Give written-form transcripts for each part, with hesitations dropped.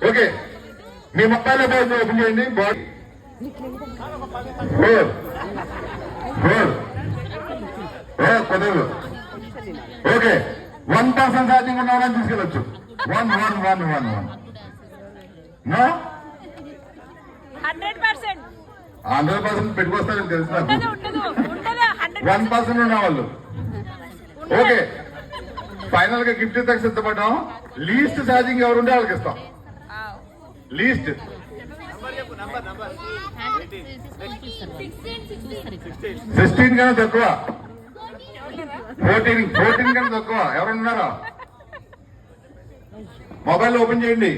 Okay మీ mobile open చేయండి. Body 4 కుదరదు. Okay 1% charging ఉన్న వాళ్ళని తీసుకెళ్ళచ్చు. 1 నో 100% పెట్టుకొస్తారని తెలుసు నాకు. 1% ఉన్న వాళ్ళు ఓకే. ఫైనల్ గా గిఫ్ట్ ఇస్తాక సిద్ధపడ్డాం. లీస్ట్ ఛార్జింగ్ ఎవరుంటే వాళ్ళకి ఇస్తాం. లీస్ట్ 16 కన్నా తక్కువ, 14 కన్నా తక్కువ ఎవరున్నారా? మొబైల్ ఓపెన్ చేయండి.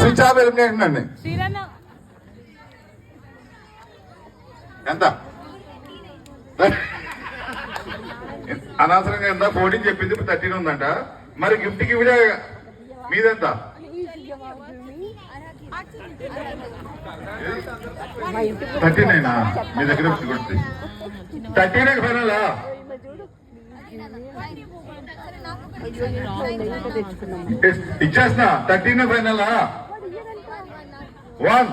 స్విచ్ ఆఫ్ ఎలిమినేషన్ అండి. ఎంత అనవసరంగా ఎంత 14 చెప్పింది, ఇప్పుడు 13 ఉందంట. మరి గిఫ్ట్ కి ఇవిడే మీదెంత? 39 మీ దగ్గర 39 ఫైనల్. ఇచ్చేస్తా 13 ఫైనల్. 1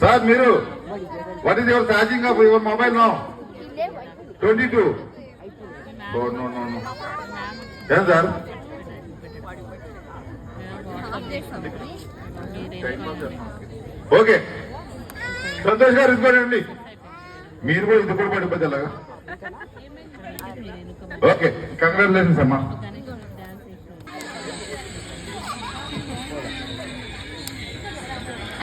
సార్ మీరు what is your charging of your mobile now? 22. No ఏం సార్? ఓకే సంతోష్ గారు ఇదిగోండి. మీరు కూడా ఇది కూడా పడిపోతే ఎలాగా? ఓకే కంగ్రాచులేషన్స్ అమ్మా.